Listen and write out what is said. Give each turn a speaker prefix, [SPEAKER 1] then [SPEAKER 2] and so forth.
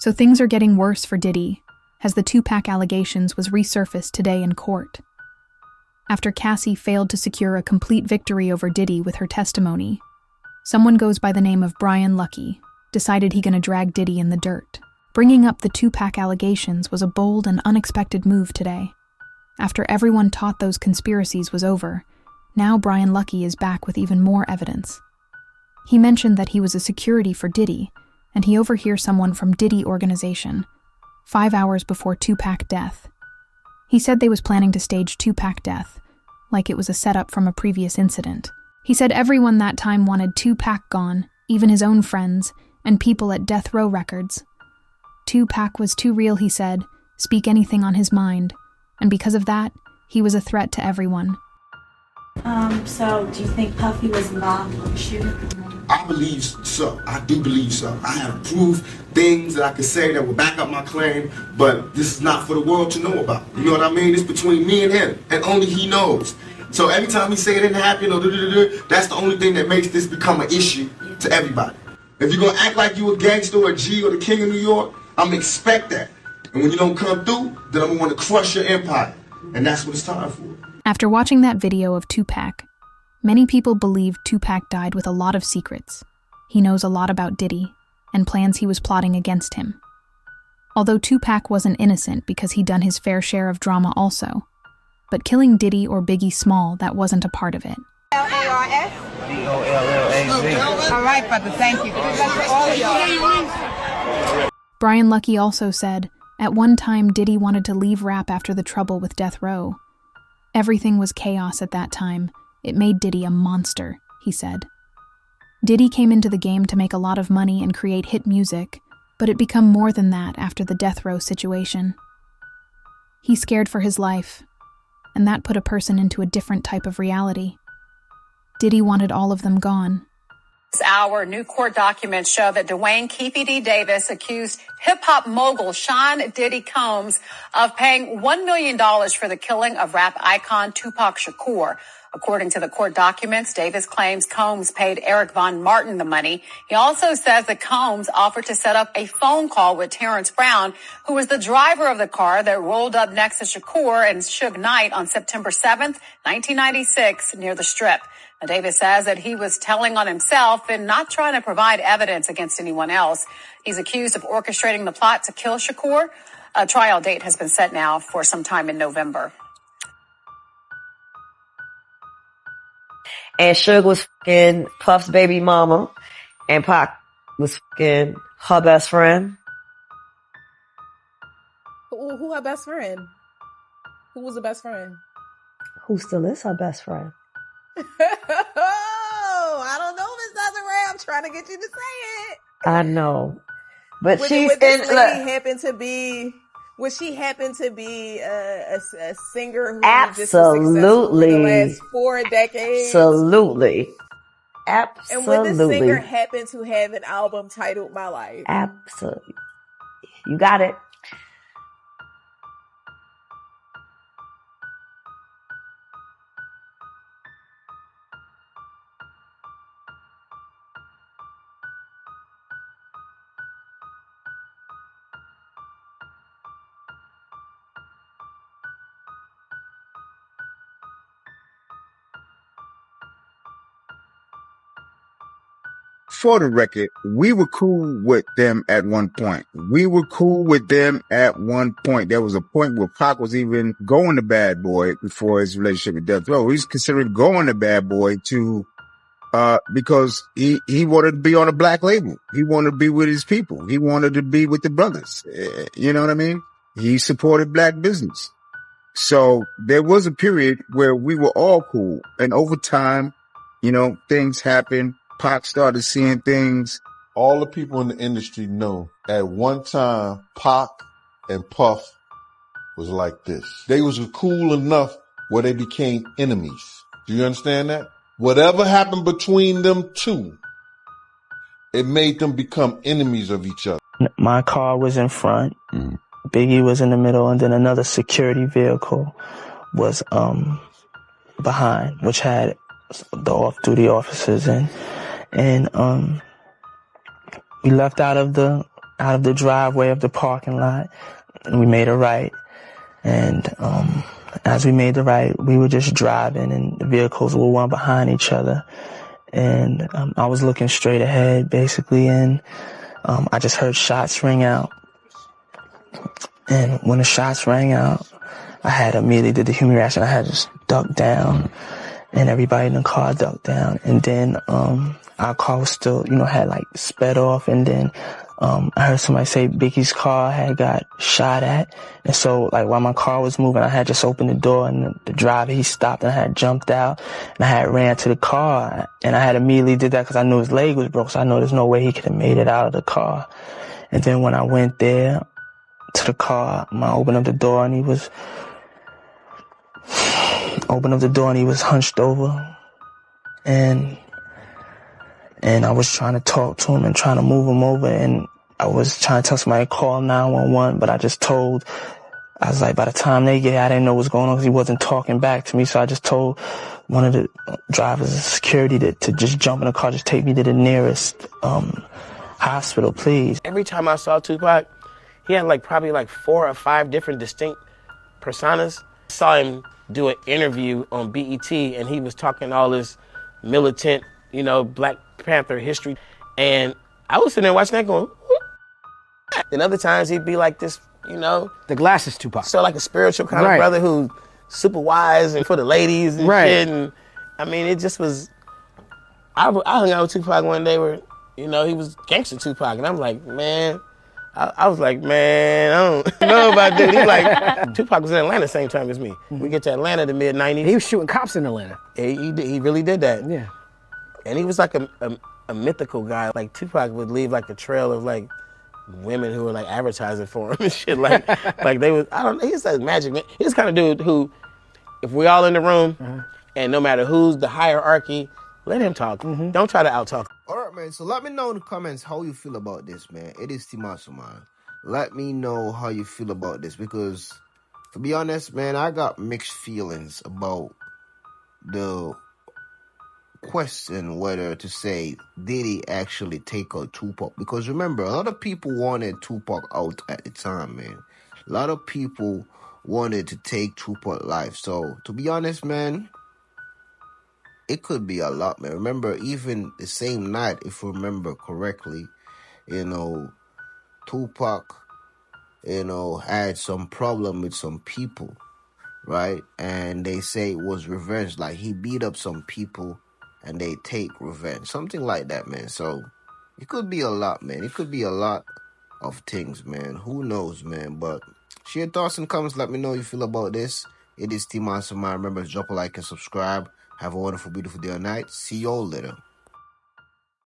[SPEAKER 1] So things are getting worse for Diddy, as the 2Pac allegations was resurfaced today in court. After Cassie failed to secure a complete victory over Diddy with her testimony, someone goes by the name of Brian Lucky decided he gonna drag Diddy in the dirt. Bringing up the 2Pac allegations was a bold and unexpected move today. After everyone thought those conspiracies was over, now Brian Lucky is back with even more evidence. He mentioned that he was a security for Diddy, and he overhears someone from Diddy organization 5 hours before 2Pac death. He said they was planning to stage 2Pac death, like it was a setup from a previous incident. He said everyone that time wanted 2Pac gone, even his own friends, and people at Death Row Records. 2Pac was too real, he said, speak anything on his mind, and because of that, he was a threat to everyone.
[SPEAKER 2] So do you think Puffy was involved with the shooting?
[SPEAKER 3] I believe so. I do believe so. I have proof, things that I could say that will back up my claim, but this is not for the world to know about. You know what I mean? It's between me and him, and only he knows. So every time he say it didn't happen, or that's the only thing that makes this become an issue to everybody. If you're gonna act like you a gangster or a G or the king of New York, I'm gonna expect that. And when you don't come through, then I'm gonna want to crush your empire. And that's what it's time for.
[SPEAKER 1] After watching that video of 2Pac, many people believe 2Pac died with a lot of secrets. He knows a lot about Diddy, and plans he was plotting against him. Although 2Pac wasn't innocent because he'd done his fair share of drama also, but killing Diddy or Biggie Small, that wasn't a part of it.
[SPEAKER 4] L-A-R-S? D-O-L-L-A-Z. All right, brother, thank you. Good luck to all of y'all.
[SPEAKER 1] Brian Lucky also said, at one time Diddy wanted to leave rap after the trouble with Death Row. Everything was chaos at that time. It made Diddy a monster, he said. Diddy came into the game to make a lot of money and create hit music, but it became more than that after the Death Row situation. He scared for his life, and that put a person into a different type of reality. Diddy wanted all of them gone.
[SPEAKER 5] This hour, new court documents show that Dwayne Keefe D. Davis accused hip-hop mogul Sean Diddy Combs of paying $1 million for the killing of rap icon Tupac Shakur. According to the court documents, Davis claims Combs paid Eric Von Martin the money. He also says that Combs offered to set up a phone call with Terrence Brown, who was the driver of the car that rolled up next to Shakur and Suge Knight on September 7th, 1996, near the Strip. Now, Davis says that he was telling on himself and not trying to provide evidence against anyone else. He's accused of orchestrating the plot to kill Shakur. A trial date has been set now for sometime in November.
[SPEAKER 6] And Suge was fucking Puff's baby mama, and Pac was fucking her best friend.
[SPEAKER 7] Who her best friend? Who was the best friend?
[SPEAKER 6] Who still is her best friend?
[SPEAKER 7] Oh, I don't know, Miss Desiree. I'm trying to get you to say it.
[SPEAKER 6] I know, but
[SPEAKER 7] Would
[SPEAKER 6] she's
[SPEAKER 7] this lady happen to be? Would she happen to be a singer who just was successful for the last 4 decades?
[SPEAKER 6] Absolutely.
[SPEAKER 7] And would this singer happen to have an album titled My Life?
[SPEAKER 6] Absolutely. You got it.
[SPEAKER 8] For the record, we were cool with them at one point. There was a point where Pac was even going to Bad Boy before his relationship with Death Row. He's considering going to Bad Boy because he wanted to be on a black label. He wanted to be with his people. He wanted to be with the brothers. You know what I mean? He supported black business. So there was a period where we were all cool. And over time, things happened. Pac started seeing things.
[SPEAKER 9] All the people in the industry know at one time Pac and Puff was like this. They was cool enough where they became enemies. Do you understand that? Whatever happened between them two, it made them become enemies of each other.
[SPEAKER 10] My car was in front, Biggie was in the middle, and then another security vehicle was behind, which had the off-duty officers in. And we left out of the out of the driveway of the parking lot, and we made a right. And as we made the right, we were just driving, and the vehicles were one behind each other. And I was looking straight ahead, basically, and I just heard shots ring out. And when the shots rang out, I had immediately did the human reaction. I had just ducked down, and everybody in the car ducked down. And then our car was still, had like sped off. And then I heard somebody say Biggie's car had got shot at. And so, like, while my car was moving, I had just opened the door, and the driver, he stopped, and I had jumped out, and I had ran to the car. And I had immediately did that because I knew his leg was broke, so I know there's no way he could have made it out of the car. And then when I went there to the car, I opened up the door, and he was hunched over, and I was trying to talk to him and trying to move him over, and I was trying to tell somebody to call 911, but I was like, by the time they get here, I didn't know what was going on because he wasn't talking back to me, so I just told one of the drivers of security to just jump in the car, just take me to the nearest hospital, please.
[SPEAKER 11] Every time I saw Tupac, he had probably 4 or 5 different distinct personas. I saw him do an interview on BET, and he was talking all this militant, Black Panther history. And I was sitting there watching that going, what? And other times he'd be like this,
[SPEAKER 12] The glasses Tupac.
[SPEAKER 11] So like a spiritual kind of brother who's super wise and for the ladies and shit. And I mean, it just was, I hung out with Tupac one day where, he was gangster Tupac. And I'm like, man, I was like, man, I don't know about this. He like, Tupac was in Atlanta the same time as me. We get to Atlanta the mid-90s.
[SPEAKER 12] He was shooting cops in Atlanta.
[SPEAKER 11] He really did that.
[SPEAKER 12] Yeah.
[SPEAKER 11] And he was like a mythical guy. Like Tupac would leave a trail of women who were advertising for him and shit. They was, he's that magic man. He's the kind of dude who, if we all in the room and no matter who's the hierarchy, let him talk. Don't try to out-talk.
[SPEAKER 13] All right, man. So let me know in the comments how you feel about this, man. It is Timasu, man. Let me know how you feel about this because, to be honest, man, I got mixed feelings about the question whether to say, did he actually take out Tupac? Because remember, a lot of people wanted Tupac out at the time, man. A lot of people wanted to take Tupac life. So, to be honest, man, it could be a lot, man. Remember, even the same night, if you remember correctly, Tupac, had some problem with some people, right? And they say it was revenge. Like, he beat up some people and they take revenge. Something like that, man. So, it could be a lot, man. It could be a lot of things, man. Who knows, man? But share your thoughts and comments. Let me know how you feel about this. It is Timasu, man. Remember to drop a like and subscribe. Have a wonderful, beautiful day or night. See you all later.